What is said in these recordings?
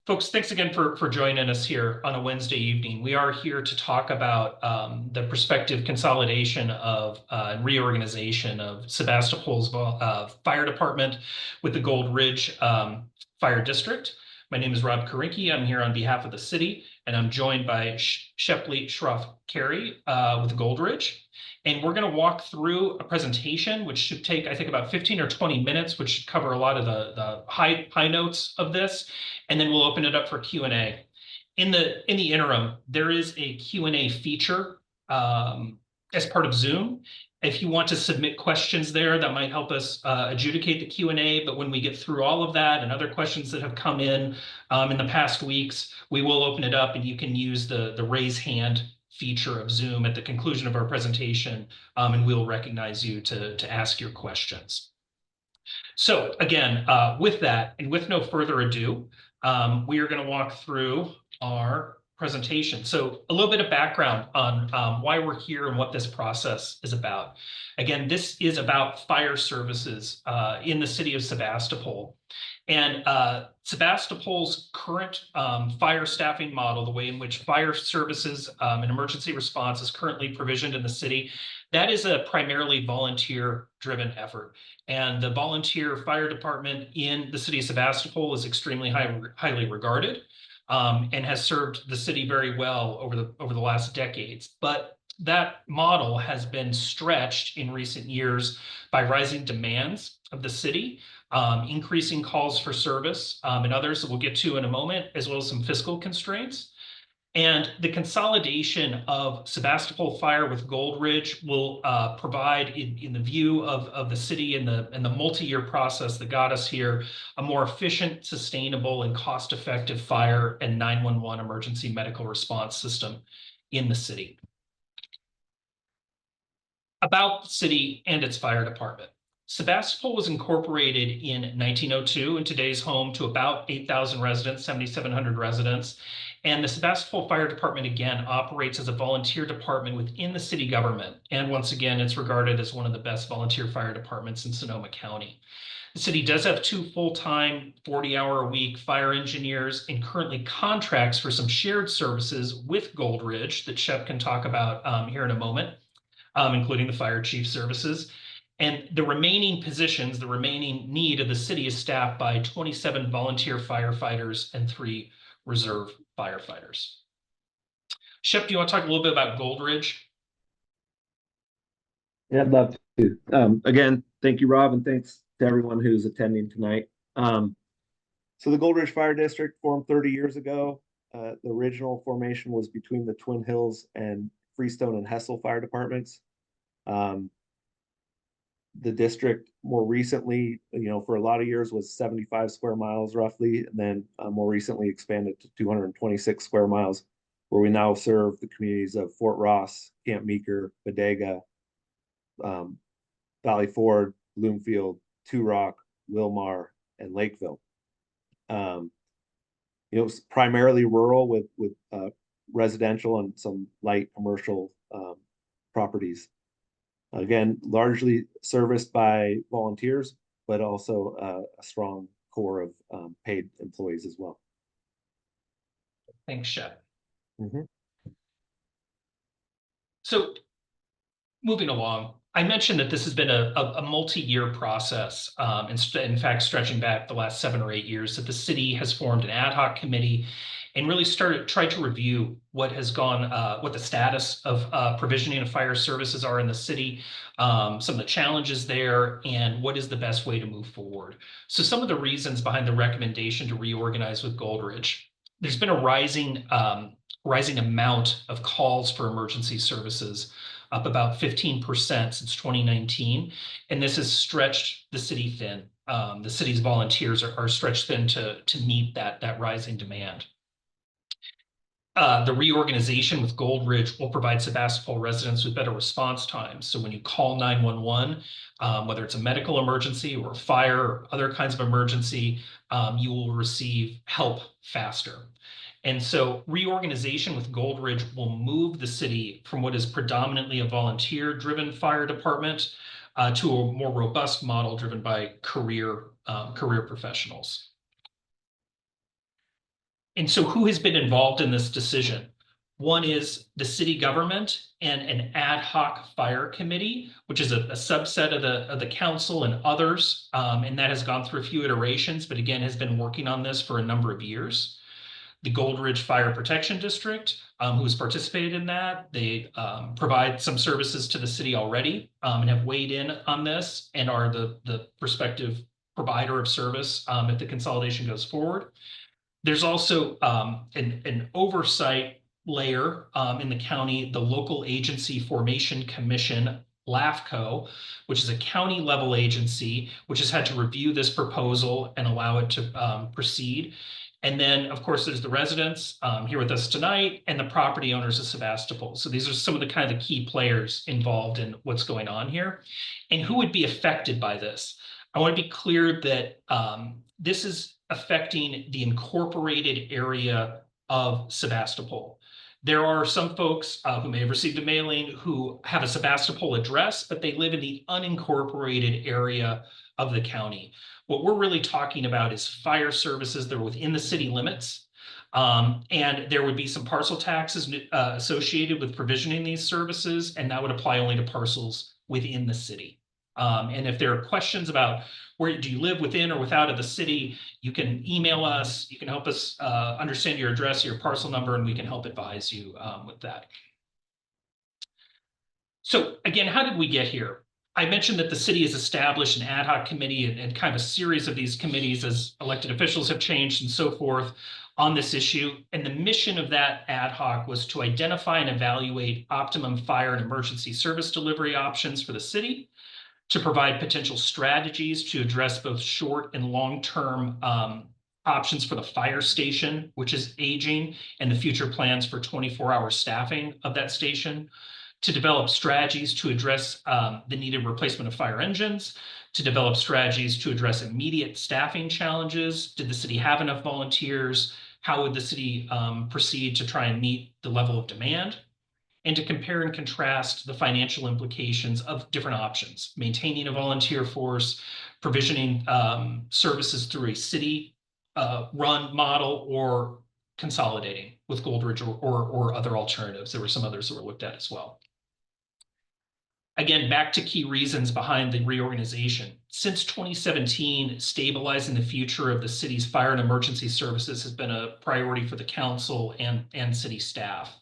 Folks, thanks again for joining us here on a Wednesday evening. We are here to talk about the prospective consolidation of reorganization of Sebastopol's fire department with the Gold Ridge Fire District. My name is Rob Karinke. I'm here on behalf of the city, and I'm joined by Shepley Schroff Carey with Gold Ridge. And we're going to walk through a presentation, which should take, I think, about 15 or 20 minutes, which should cover a lot of the high notes of this. And then we'll open it up for Q&A. In the interim, there is a Q&A feature as part of Zoom. If you want to submit questions there, that might help us adjudicate the Q&A. But when we get through all of that and other questions that have come in the past weeks, we will open it up and you can use the raise hand feature of Zoom at the conclusion of our presentation, and we'll recognize you to ask your questions. So again, with that, and with no further ado, we are going to walk through our presentation. So a little bit of background on why we're here and what this process is about. Again, this is about fire services in the city of Sebastopol. And Sebastopol's current fire staffing model, the way in which fire services and emergency response is currently provisioned in the city, that is a primarily volunteer-driven effort. And the volunteer fire department in the city of Sebastopol is extremely highly regarded and has served the city very well over the last decades. But that model has been stretched in recent years by rising demands of the city, increasing calls for service, and others that we'll get to in a moment, as well as some fiscal constraints. And the consolidation of Sebastopol Fire with Gold Ridge will provide, in the view of the city and the multi-year process that got us here, a more efficient, sustainable, and cost-effective fire and 911 emergency medical response system in the city. About the city and its fire department. Sebastopol was incorporated in 1902 and today's home to about 8,000 residents, 7,700 residents. And the Sebastopol Fire Department, again, operates as a volunteer department within the city government. And once again, it's regarded as one of the best volunteer fire departments in Sonoma County. The city does have 2 full-time, 40-hour-a-week fire engineers and currently contracts for some shared services with Gold Ridge that Shep can talk about here in a moment, including the fire chief services. And the remaining positions, the remaining need of the city is staffed by 27 volunteer firefighters and 3 reserve firefighters. Shep, do you want to talk a little bit about Gold Ridge? Yeah, I'd love to. Again, thank you, Rob, and thanks to everyone who's attending tonight. So the Gold Ridge Fire District formed 30 years ago. The original formation was between the Twin Hills and Freestone and Hessel fire departments. The district more recently, for a lot of years was 75 square miles roughly, and then more recently expanded to 226 square miles, where we now serve the communities of Fort Ross, Camp Meeker, Bodega, Valley Ford, Bloomfield, Two Rock, Wilmar, and Lakeville. It's primarily rural with residential and some light commercial properties. Again, largely serviced by volunteers, but also a strong core of paid employees as well. Thanks, Shep. So moving along, I mentioned that this has been a multi-year process, in fact, stretching back the last 7 or 8 years, that the city has formed an ad hoc committee and really tried to review what has gone, what the status of provisioning of fire services are in the city, some of the challenges there, and what is the best way to move forward. So some of the reasons behind the recommendation to reorganize with Gold Ridge: there's been a rising amount of calls for emergency services, up about 15% since 2019, and this has stretched the city thin. The city's volunteers are stretched thin to meet that rising demand. The reorganization with Gold Ridge will provide Sebastopol residents with better response times. So when you call 911, whether it's a medical emergency or a fire or other kinds of emergency, you will receive help faster. And so reorganization with Gold Ridge will move the city from what is predominantly a volunteer-driven fire department to a more robust model driven by career professionals. And so who has been involved in this decision? One is the city government and an ad hoc fire committee, which is a subset of the council and others. And that has gone through a few iterations, but again, has been working on this for a number of years. The Gold Ridge Fire Protection District, who has participated in that. They provide some services to the city already and have weighed in on this and are the prospective provider of service if the consolidation goes forward. There's also an oversight layer in the county, the Local Agency Formation Commission, LAFCO, which is a county level agency, which has had to review this proposal and allow it to proceed. And then, of course, there's the residents here with us tonight and the property owners of Sebastopol. So these are some of the kind of the key players involved in what's going on here. And who would be affected by this? I want to be clear that this is affecting the incorporated area of Sebastopol. There are some folks who may have received a mailing who have a Sebastopol address, but they live in the unincorporated area of the county. What we're really talking about is fire services that are within the city limits. And there would be some parcel taxes associated with provisioning these services, and that would apply only to parcels within the city. And if there are questions about where do you live within or without of the city, you can email us. You can help us understand your address, your parcel number, and we can help advise you with that. So again, how did we get here? I mentioned that the city has established an ad hoc committee and kind of a series of these committees as elected officials have changed and so forth on this issue. And the mission of that ad hoc was to identify and evaluate optimum fire and emergency service delivery options for the city, to provide potential strategies to address both short and long-term options for the fire station, which is aging, and the future plans for 24-hour staffing of that station, to develop strategies to address the needed replacement of fire engines, to develop strategies to address immediate staffing challenges. Did the city have enough volunteers? How would the city proceed to try and meet the level of demand? And to compare and contrast the financial implications of different options, maintaining a volunteer force, provisioning services through a city run model, or consolidating with Gold Ridge or other alternatives. There were some others that were looked at as well. Again, back to key reasons behind the reorganization. Since 2017, stabilizing the future of the city's fire and emergency services has been a priority for the council and city staff.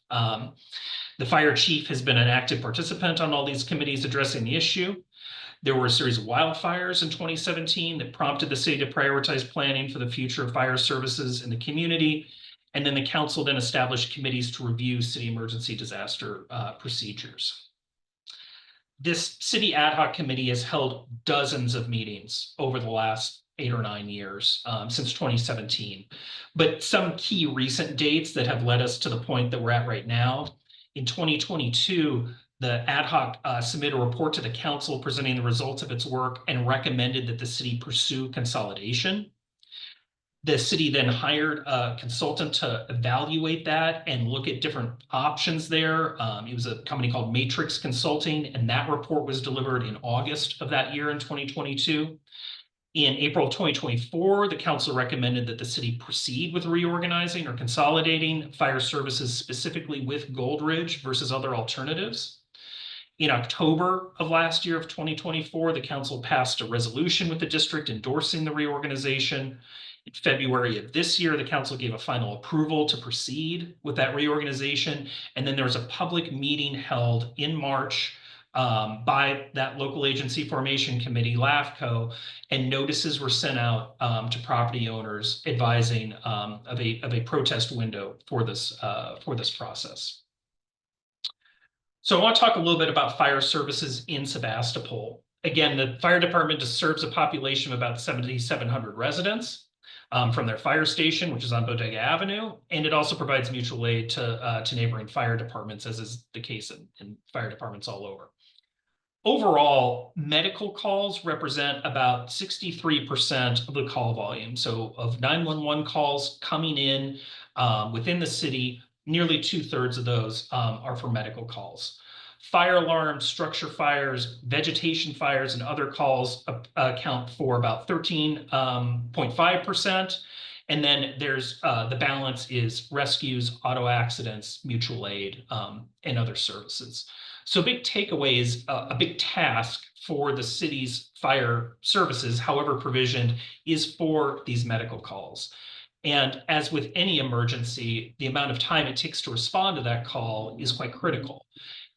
The fire chief has been an active participant on all these committees addressing the issue. There were a series of wildfires in 2017 that prompted the city to prioritize planning for the future of fire services in the community. And then the council then established committees to review city emergency disaster procedures. This city ad hoc committee has held dozens of meetings over the last 8 or 9 years since 2017. But some key recent dates that have led us to the point that we're at right now. In 2022, the ad hoc submitted a report to the council presenting the results of its work and recommended that the city pursue consolidation. The city then hired a consultant to evaluate that and look at different options there. It was a company called Matrix Consulting, and that report was delivered in August of that year in 2022. In April 2024, the council recommended that the city proceed with reorganizing or consolidating fire services specifically with Gold Ridge versus other alternatives. In October of last year of 2024, the council passed a resolution with the district endorsing the reorganization. In February of this year, the council gave a final approval to proceed with that reorganization. And then there was a public meeting held in March by that local agency formation committee, LAFCO, and notices were sent out to property owners advising of a protest window for this process. So I want to talk a little bit about fire services in Sebastopol. Again, the fire department serves a population of about 7,700 residents from their fire station, which is on Bodega Avenue, and it also provides mutual aid to neighboring fire departments, as is the case in fire departments all over. Overall, medical calls represent about 63% of the call volume. So of 911 calls coming in within the city, nearly 2/3 of those are for medical calls. Fire alarms, structure fires, vegetation fires, and other calls account for about 13.5%. And then there's the balance is rescues, auto accidents, mutual aid, and other services. So big takeaways, a big task for the city's fire services, however provisioned, is for these medical calls. And as with any emergency, the amount of time it takes to respond to that call is quite critical.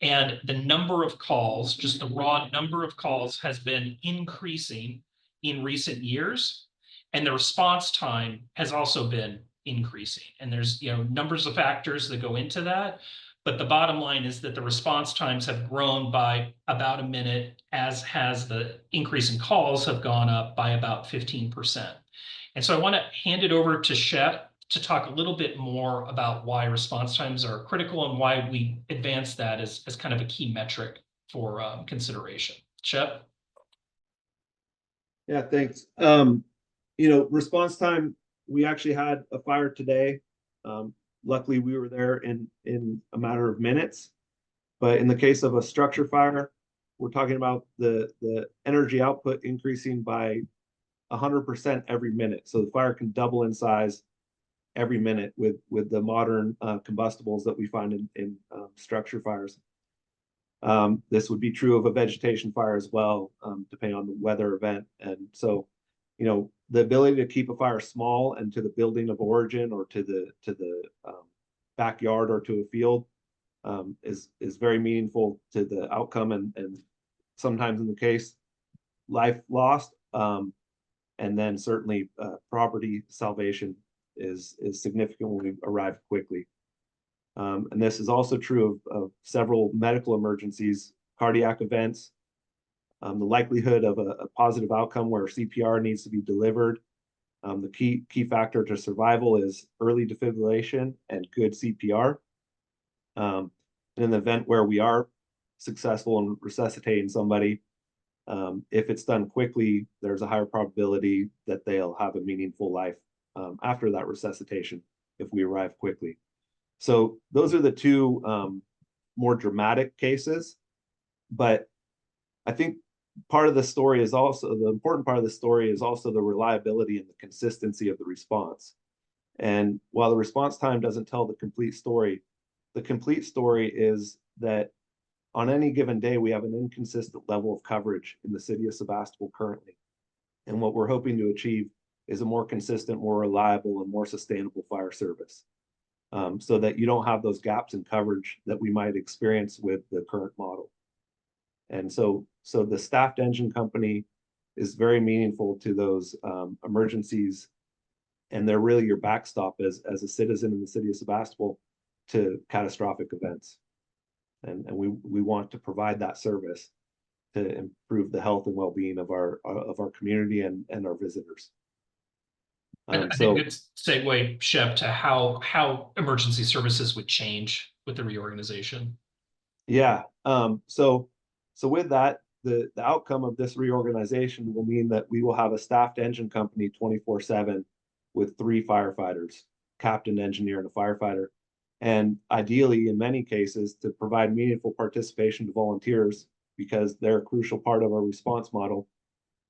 And the number of calls, just the raw number of calls, has been increasing in recent years. And the response time has also been increasing. And there's, numbers of factors that go into that. But the bottom line is that the response times have grown by about a minute, as has the increase in calls have gone up by about 15%. And so I want to hand it over to Shep to talk a little bit more about why response times are critical and why we advance that as kind of a key metric for consideration. Shep? Yeah, thanks. Response time, we actually had a fire today. Luckily, we were there in a matter of minutes. But in the case of a structure fire, we're talking about the energy output increasing by 100% every minute. So the fire can double in size every minute with the modern combustibles that we find in structure fires. This would be true of a vegetation fire as well, depending on the weather event. And so, the ability to keep a fire small and to the building of origin or to the backyard or to a field is very meaningful to the outcome, and sometimes in the case, life lost, and then certainly property salvation is significant when we arrive quickly. And this is also true of several medical emergencies, cardiac events, the likelihood of a positive outcome where CPR needs to be delivered. The key factor to survival is early defibrillation and good CPR. In an event where we are successful in resuscitating somebody, if it's done quickly, there's a higher probability that they'll have a meaningful life after that resuscitation if we arrive quickly. So those are the two more dramatic cases. But I think part of the story is also, the important part of the story is also the reliability and the consistency of the response. And while the response time doesn't tell the complete story is that on any given day, we have an inconsistent level of coverage in the city of Sebastopol currently. And what we're hoping to achieve is a more consistent, more reliable, and more sustainable fire service, so that you don't have those gaps in coverage that we might experience with the current model. And so the staffed engine company is very meaningful to those emergencies, and they're really your backstop as a citizen in the city of Sebastopol to catastrophic events. And we want to provide that service to improve the health and well-being of our community and our visitors. I think a good segue, Shep, to how emergency services would change with the reorganization. Yeah. So with that, the outcome of this reorganization will mean that we will have a staffed engine company 24/7 with 3 firefighters, captain, engineer, and a firefighter. And ideally, in many cases, to provide meaningful participation to volunteers, because they're a crucial part of our response model,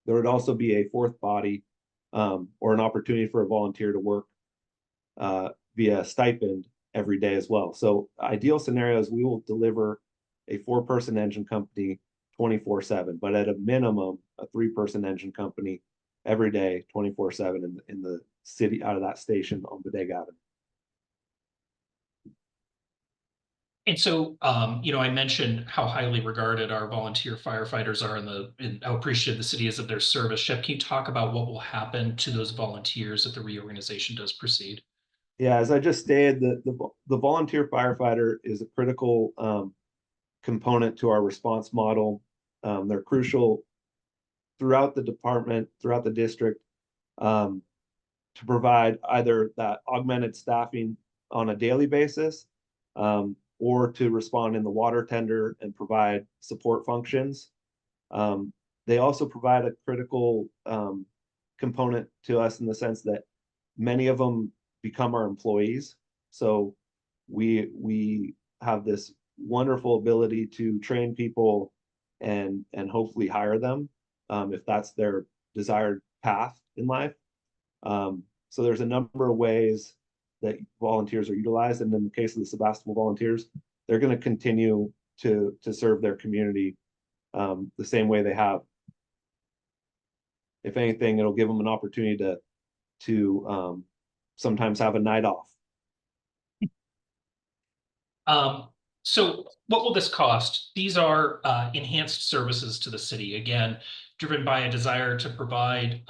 there would also be a 4th body or an opportunity for a volunteer to work via stipend every day as well. So ideal scenarios, we will deliver a 4-person engine company 24/7, but at a minimum, a 3-person engine company every day, 24/7 in the city, out of that station on Bodega Avenue. And so, I mentioned how highly regarded our volunteer firefighters are and how appreciative the city is of their service. Shep, can you talk about what will happen to those volunteers if the reorganization does proceed? Yeah, as I just stated, the volunteer firefighter is a critical component to our response model. They're crucial throughout the department, throughout the district, to provide either that augmented staffing on a daily basis, or to respond in the water tender and provide support functions. They also provide a critical component to us in the sense that many of them become our employees. So we have this wonderful ability to train people and hopefully hire them if that's their desired path in life. So there's a number of ways that volunteers are utilized. And in the case of the Sebastopol volunteers, they're going to continue to serve their community the same way they have. If anything, it'll give them an opportunity to sometimes have a night off. So what will this cost? These are enhanced services to the city, again, driven by a desire to provide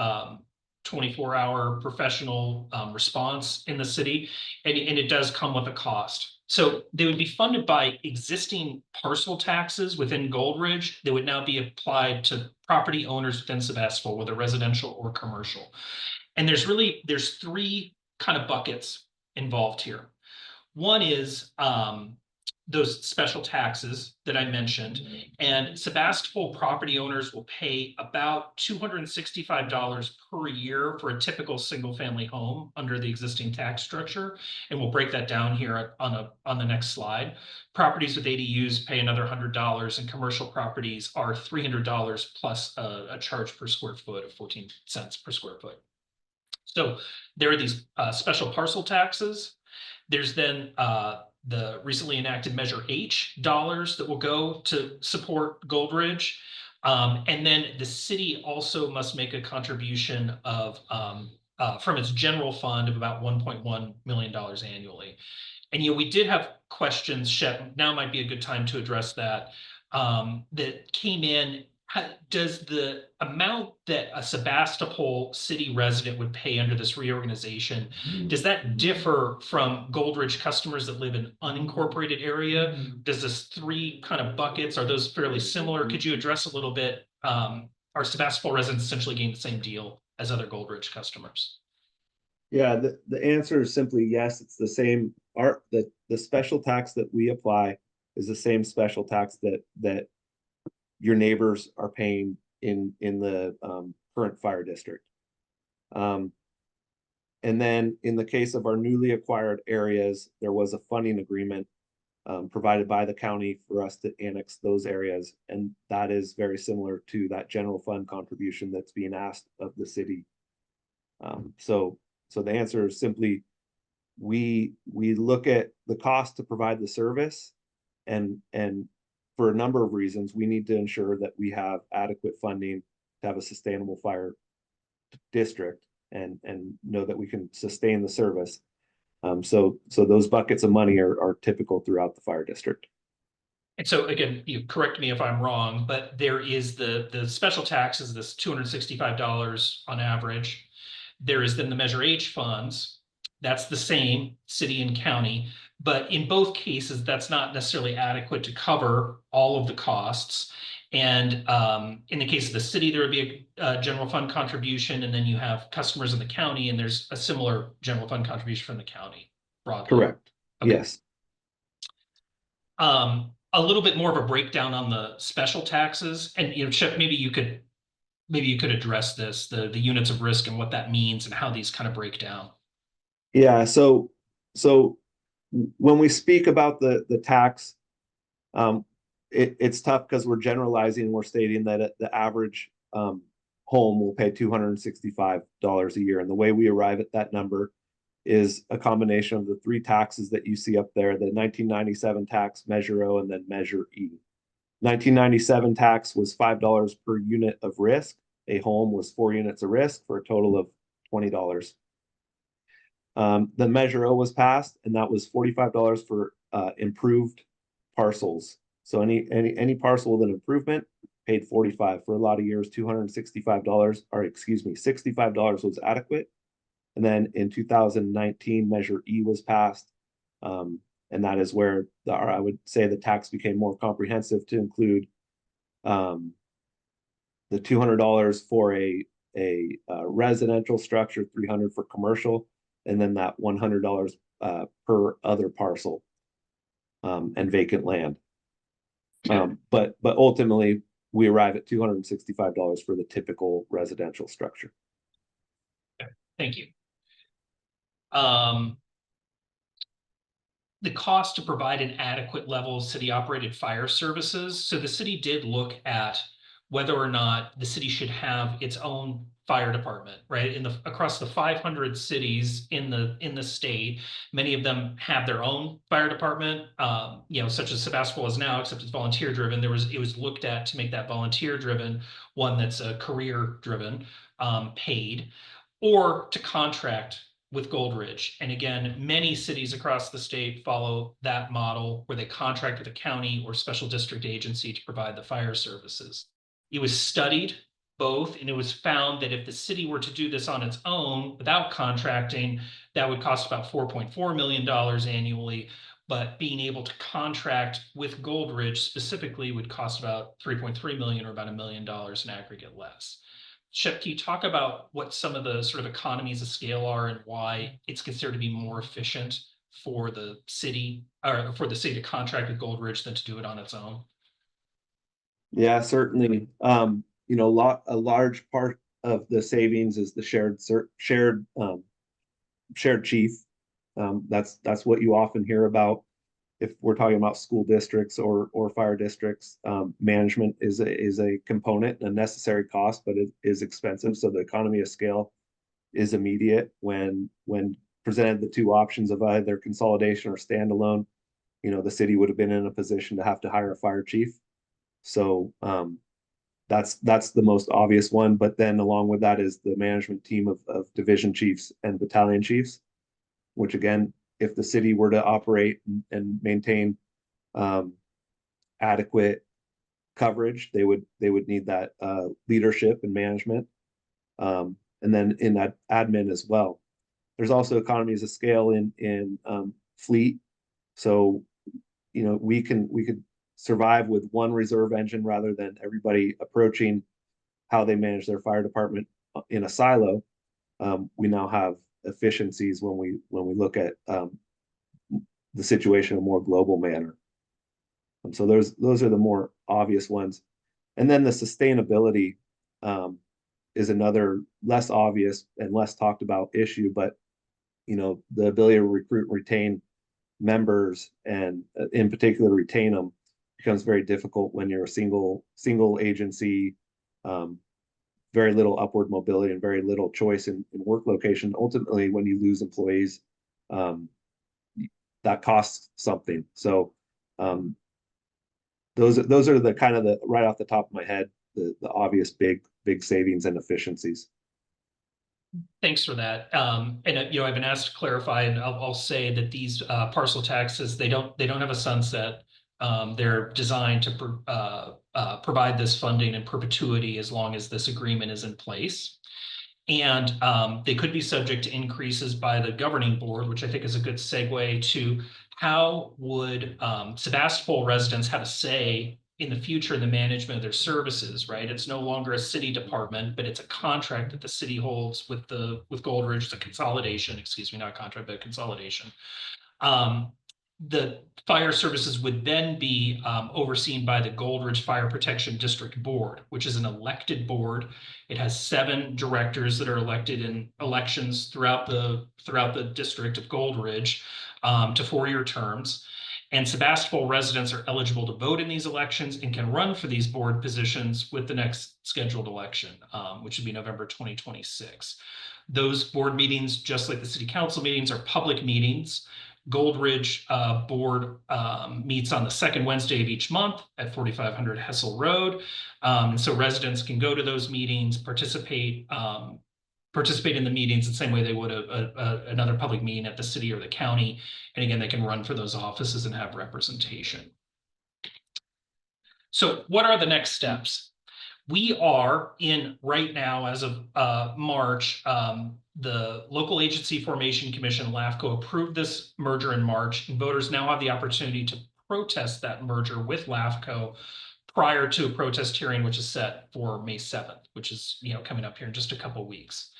24-hour professional response in the city, and it does come with a cost. So they would be funded by existing parcel taxes within Gold Ridge that would now be applied to property owners within Sebastopol, whether residential or commercial. And there's three kind of buckets involved here. One is those special taxes that I mentioned, and Sebastopol property owners will pay about $265 per year for a typical single-family home under the existing tax structure, and we'll break that down here on the next slide. Properties with ADUs pay another $100, and commercial properties are $300 plus a charge per square foot of 14 cents per square foot. So there are these special parcel taxes. There's then the recently enacted Measure H dollars that will go to support Gold Ridge. And then the city also must make a contribution of from its general fund of about $1.1 million annually. And we did have questions, Shep, now might be a good time to address that, that came in. Does the amount that a Sebastopol city resident would pay under this reorganization, does that differ from Gold Ridge customers that live in unincorporated area? Does this three kind of buckets, are those fairly similar? Could you address a little bit, are Sebastopol residents essentially getting the same deal as other Gold Ridge customers? Yeah, the answer is simply yes. It's the same. The special tax that we apply is the same special tax that your neighbors are paying in the current fire district. And then in the case of our newly acquired areas, there was a funding agreement provided by the county for us to annex those areas. And that is very similar to that general fund contribution that's being asked of the city. So the answer is simply, we look at the cost to provide the service, and for a number of reasons, we need to ensure that we have adequate funding to have a sustainable fire district and know that we can sustain the service. So those buckets of money are typical throughout the fire district. And so again, you correct me if I'm wrong, but there is the special tax is this $265 on average. There is then the Measure H funds. That's the same city and county, but in both cases, that's not necessarily adequate to cover all of the costs. And in the case of the city, there would be a general fund contribution, and then you have customers in the county, and there's a similar general fund contribution from the county broadly. Correct. Okay. Yes. A little bit more of a breakdown on the special taxes, and Chip, maybe you could address this, the units of risk and what that means and how these kind of break down. Yeah, so when we speak about the tax, it's tough because we're generalizing. We're stating that the average home will pay $265 a year, and the way we arrive at that number is a combination of the three taxes that you see up there: the 1997 tax, Measure O, and then Measure E. 1997 tax was $5 per unit of risk. A home was 4 units of risk for a total of $20. The Measure O was passed, and that was $45 for improved parcels. So any parcel with an improvement paid $45. For a lot of years, $265, or excuse me, $65 was adequate. And then in 2019, Measure E was passed, and that is where I would say the tax became more comprehensive to include the $200 for a residential structure, $300 for commercial, and then that $100 per other parcel and vacant land. But ultimately, we arrive at $265 for the typical residential structure. Okay, thank you. The cost to provide an adequate level of city-operated fire services. So the city did look at whether or not the city should have its own fire department, right? Across the 500 cities in the state, many of them have their own fire department, such as Sebastopol is now, except it's volunteer driven. It was looked at to make that volunteer driven one that's a career driven, paid, or to contract with Goldridge. And again, many cities across the state follow that model where they contract with a county or special district agency to provide the fire services. It was studied both, and it was found that if the city were to do this on its own without contracting, that would cost about $4.4 million annually. But being able to contract with Goldridge specifically would cost about 3.3 million, or about $1 million in aggregate less. Shep, can you talk about what some of the sort of economies of scale are and why it's considered to be more efficient for the city, or for the city to contract with Goldridge than to do it on its own? Yeah, certainly. A large part of the savings is the shared chief. That's what you often hear about if we're talking about school districts or fire districts. Management is a component, a necessary cost, but it is expensive. So the economy of scale is immediate when presented the two options of either consolidation or standalone. The city would have been in a position to have to hire a fire chief. So that's the most obvious one. But then along with that is the management team of division chiefs and battalion chiefs, which again, if the city were to operate and maintain adequate coverage, they would need that leadership and management, and then in that admin as well. There's also economies of scale in fleet. So we could survive with one reserve engine rather than everybody approaching how they manage their fire department in a silo. We now have efficiencies when we look at the situation in a more global manner. So those are the more obvious ones. And then the sustainability is another less obvious and less talked about issue, but the ability to recruit and retain members, and in particular retain them, becomes very difficult when you're a single agency, very little upward mobility and very little choice in work location. Ultimately, when you lose employees, that costs something. So those are the kind of the right off the top of my head, the obvious big savings and efficiencies. Thanks for that. And I've been asked to clarify, and I'll say that these parcel taxes, they don't have a sunset. They're designed to provide this funding in perpetuity as long as this agreement is in place. And they could be subject to increases by the governing board, which I think is a good segue to how would Sebastopol residents have a say in the future in the management of their services, right? It's no longer a city department, but it's a contract that the city holds with Goldridge. It's a consolidation, excuse me, not contract, but consolidation. The fire services would then be overseen by the Goldridge Fire Protection District Board, which is an elected board. It has 7 directors that are elected in elections throughout the district of Goldridge to 4-year terms. And Sebastopol residents are eligible to vote in these elections and can run for these board positions with the next scheduled election, which would be November 2026. Those board meetings, just like the city council meetings, are public meetings. Goldridge board meets on the second Wednesday of each month at 4500 Hessel Road. And so residents can go to those meetings, participate in the meetings the same way they would another public meeting at the city or the county. And again, they can run for those offices and have representation. So what are the next steps? We are in right now, as of March, the Local Agency Formation Commission, LAFCO, approved this merger in March, and voters now have the opportunity to protest that merger with LAFCO prior to a protest hearing, which is set for May 7th, which is coming up here in just a couple of weeks.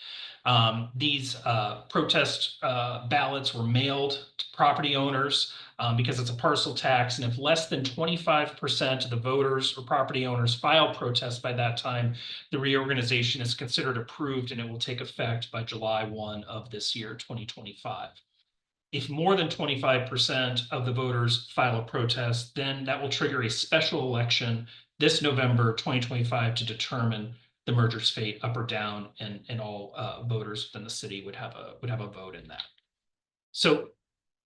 These protest ballots were mailed to property owners because it's a parcel tax, and if less than 25% of the voters or property owners file protests by that time, the reorganization is considered approved, and it will take effect by July 1 of this year, 2025. If more than 25% of the voters file a protest, then that will trigger a special election this November 2025 to determine the merger's fate up or down, and all voters within the city would have a vote in that. So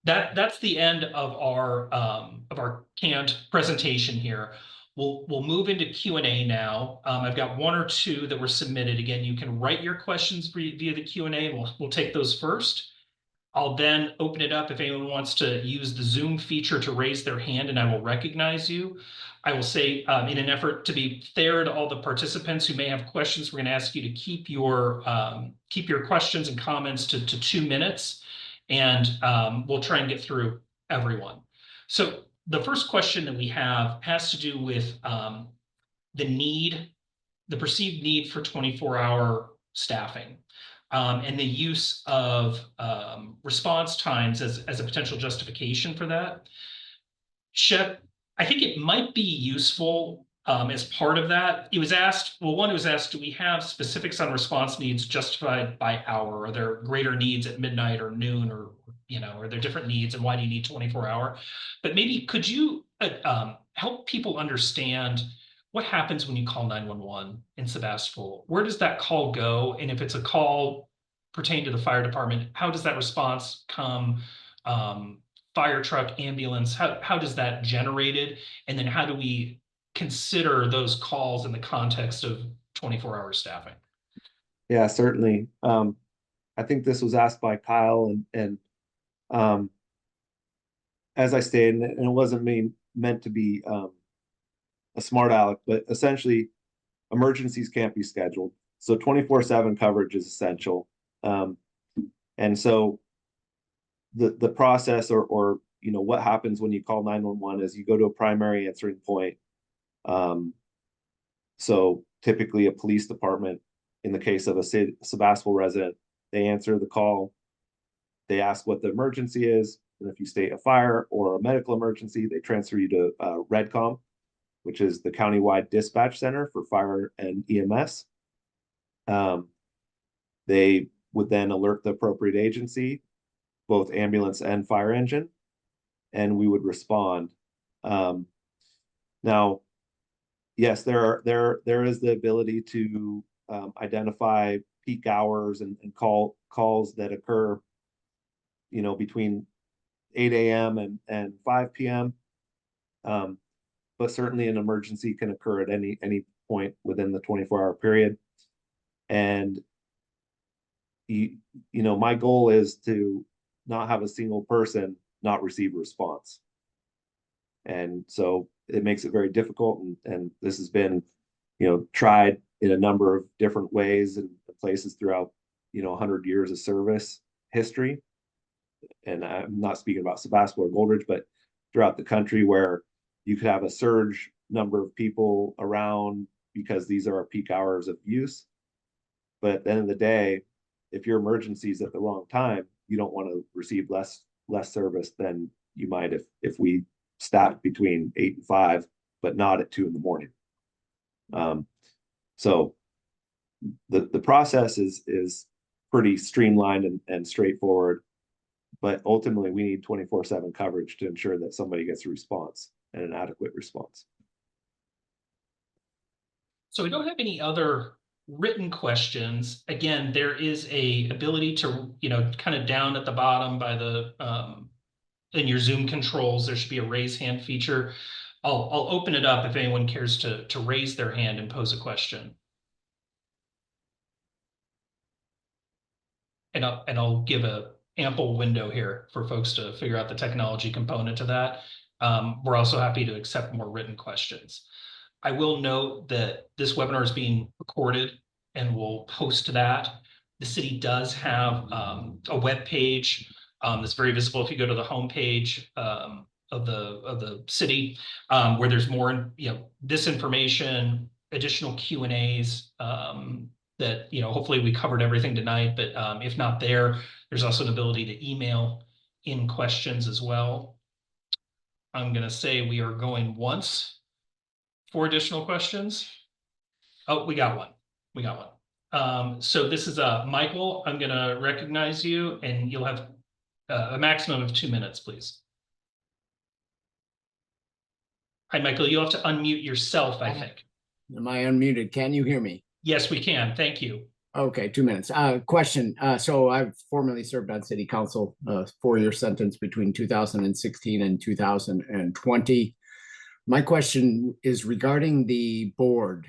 that's the end of our canned presentation here. We'll move into Q&A now. I've got one or two that were submitted. Again, you can write your questions via the Q&A, and we'll take those first. I'll then open it up if anyone wants to use the Zoom feature to raise their hand, and I will recognize you. I will say, in an effort to be fair to all the participants who may have questions, we're going to ask you to keep your questions and comments to 2 minutes, and we'll try and get through everyone. So the first question that we have has to do with the perceived need for 24-hour staffing. And the use of response times as a potential justification for that. Shep, I think it might be useful as part of that. It was asked, well, one, it was asked, do we have specifics on response needs justified by hour? Are there greater needs at midnight or noon, or, are there different needs, and why do you need 24-hour? But maybe could you help people understand what happens when you call 911 in Sebastopol? Where does that call go? And if it's a call pertaining to the fire department, how does that response come? Fire truck, ambulance, how does that generated? And then how do we consider those calls in the context of 24-hour staffing? Yeah, certainly. I think this was asked by Kyle, and as I stated, and it wasn't meant to be a smart aleck, but essentially emergencies can't be scheduled. So 24/7 coverage is essential. And so the process or what happens when you call 911 is you go to a primary answering point. So typically a police department, in the case of a Sebastopol resident, they answer the call. They ask what the emergency is. And if you state a fire or a medical emergency, they transfer you to REDCOM, which is the countywide dispatch center for fire and EMS. They would then alert the appropriate agency, both ambulance and fire engine, and we would respond. Now, yes, there is the ability to identify peak hours and calls that occur, between 8 a.m. and 5 p.m. But certainly an emergency can occur at any point within the 24-hour period. And my goal is to not have a single person not receive a response. And so it makes it very difficult. And this has been, tried in a number of different ways and places throughout, 100 years of service history. And I'm not speaking about Sebastopol or Goldridge, but throughout the country, where you could have a surge number of people around because these are our peak hours of use. But at the end of the day, if your emergency is at the wrong time, you don't want to receive less service than you might if we staff between 8 and 5, but not at 2 in the morning. So the process is pretty streamlined and straightforward, but ultimately we need 24/7 coverage to ensure that somebody gets a response and an adequate response. So we don't have any other written questions. Again, there is a ability to, kind of down at the bottom by the in your Zoom controls, there should be a raise hand feature. I'll open it up if anyone cares to raise their hand and pose a question. And I'll give a ample window here for folks to figure out the technology component to that. We're also happy to accept more written questions. I will note that this webinar is being recorded and we'll post that. The city does have a web page that's very visible if you go to the homepage of the city, where there's more, this information, additional Q&As that, hopefully we covered everything tonight, but if not there's also an ability to email in questions as well. I'm going to say we are going once for additional questions. Oh, we got one. So this is Michael. I'm going to recognize you, and you'll have a maximum of 2 minutes, please. Hi, Michael. You'll have to unmute yourself, I think. Am I unmuted? Can you hear me? Yes, we can. Thank you. Okay, 2 minutes. Question. So I've formerly served on city council, 4-year sentence between 2016 and 2020. My question is regarding the board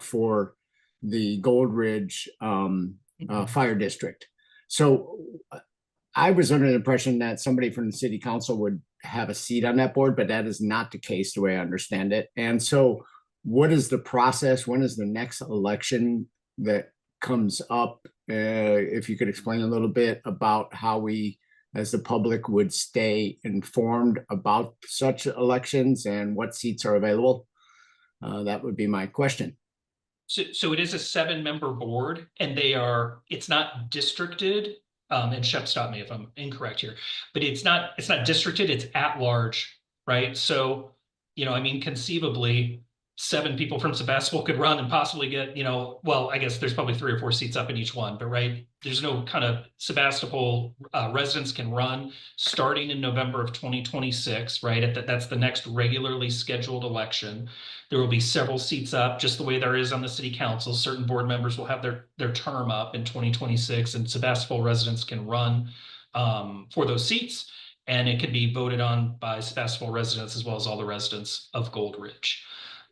for the Gold Ridge Fire District. So I was under the impression that somebody from the city council would have a seat on that board, but that is not the case the way I understand it. And so what is the process? When is the next election that comes up? If you could explain a little bit about how we, as the public, would stay informed about such elections and what seats are available. That would be my question. So it is a 7-member board, and it's not districted. And Shep, stop me if I'm incorrect here, but it's not districted, it's at large, right? So, I mean, conceivably, 7 people from Sebastopol could run and possibly get, well, I guess there's probably 3 or 4 seats up in each one, but right, there's no kind of Sebastopol residents can run starting in November of 2026, right? That's the next regularly scheduled election. There will be several seats up, just the way there is on the city council. Certain board members will have their term up in 2026, and Sebastopol residents can run for those seats, and it can be voted on by Sebastopol residents as well as all the residents of Gold Ridge.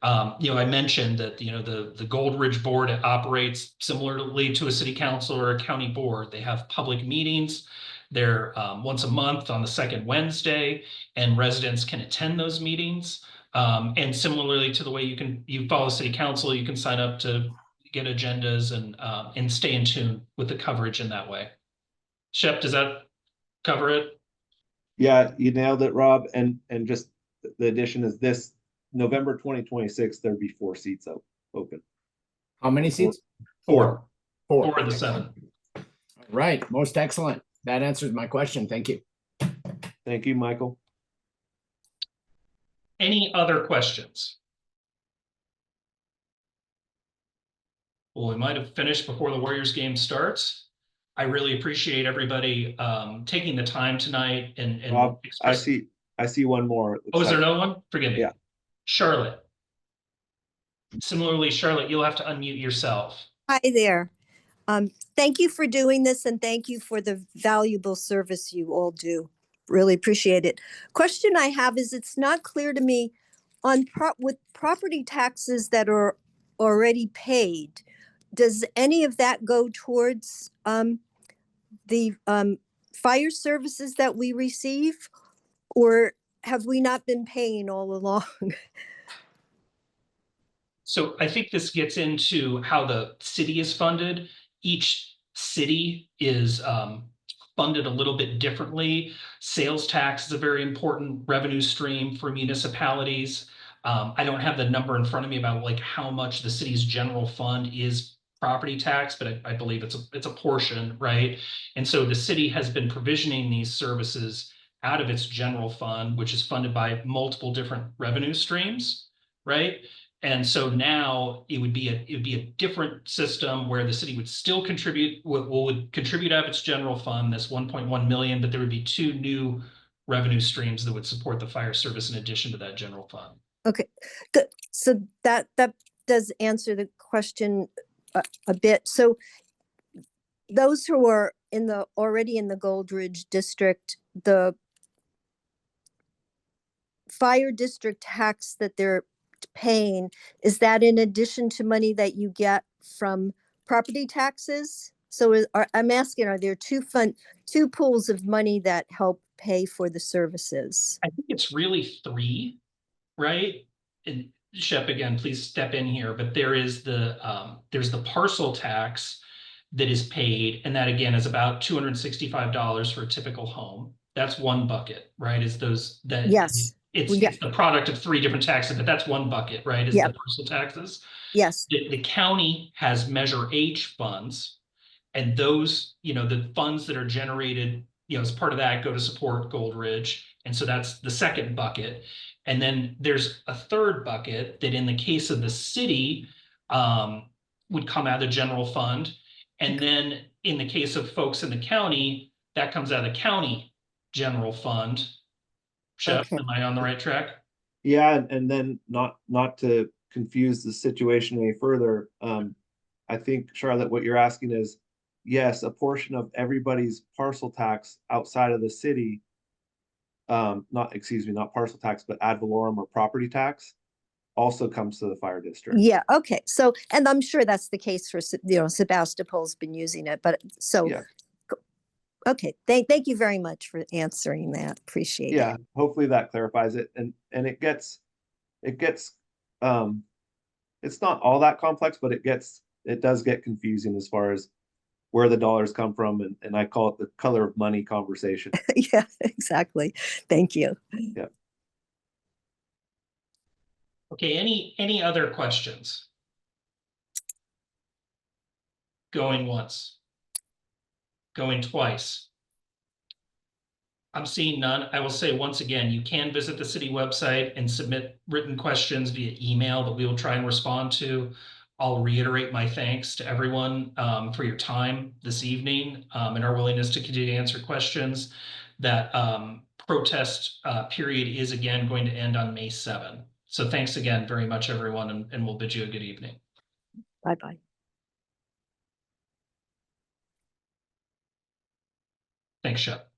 I mentioned that the Gold Ridge board operates similarly to a city council or a county board. They have public meetings. They're once a month on the second Wednesday, and residents can attend those meetings. And similarly to the way you follow city council, you can sign up to get agendas and stay in tune with the coverage in that way. Shep, does that cover it? Yeah, you nailed it, Rob. And just the addition is this November 2026, there'll be 4 seats open. How many seats? 4. 4. 4 of the 7. Right. Most excellent. That answers my question. Thank you. Thank you, Michael. Any other questions? Well, we might have finished before the Warriors game starts. I really appreciate everybody taking the time tonight and Rob, I see one more. Oh, is there no one? Forgive me. Yeah. Charlotte. Similarly, Charlotte, you'll have to unmute yourself. Hi there. Thank you for doing this, and thank you for the valuable service you all do. Really appreciate it. Question I have is, it's not clear to me with property taxes that are already paid, does any of that go towards the fire services that we receive, or have we not been paying all along? So I think this gets into how the city is funded. Each city is funded a little bit differently. Sales tax is a very important revenue stream for municipalities. I don't have the number in front of me about like how much the city's general fund is property tax, but I believe it's a portion, right? And so the city has been provisioning these services out of its general fund, which is funded by multiple different revenue streams, right? And so now it would be a different system where the city would still would contribute out of its general fund, this 1.1 million, but there would be 2 new revenue streams that would support the fire service in addition to that general fund. Okay, good. So that does answer the question a bit. So those who are already in the Gold Ridge district, the fire district tax that they're paying, is that in addition to money that you get from property taxes? So I'm asking, are there 2 pools of money that help pay for the services? I think it's really 3, right? And Shep, again, please step in here, but there's the parcel tax that is paid, and that again is about $265 for a typical home. That's one bucket, right? Is those that Yes. It's the product of 3 different taxes, but that's one bucket, right? Is the parcel taxes. Yes. The county has Measure H funds, and those, the funds that are generated, as part of that go to support Gold Ridge. And so that's the second bucket. And then there's a third bucket that in the case of the city would come out of the general fund. And then in the case of folks in the county, that comes out of the county general fund. Shep, am I on the right track? Yeah, and then not to confuse the situation any further, I think, Charlotte, what you're asking is, yes, a portion of everybody's parcel tax outside of the city, not, excuse me, not parcel tax, but ad valorem or property tax also comes to the fire district. Yeah, okay. So, and I'm sure that's the case for, Sebastopol's been using it, but so, Yeah. okay. Thank you very much for answering that. Appreciate it. Yeah, hopefully that clarifies it. And it gets, it's not all that complex, but it does get confusing as far as where the dollars come from. And I call it the color of money conversation. Yeah, exactly. Thank you. Yeah. Okay, any other questions? Going once. Going twice. I'm seeing none. I will say once again, you can visit the city website and submit written questions via email that we will try and respond to. I'll reiterate my thanks to everyone for your time this evening and our willingness to continue to answer questions. That protest period is again going to end on May 7. So thanks again very much, everyone, and we'll bid you a good evening. Bye-bye. Thanks, Shep.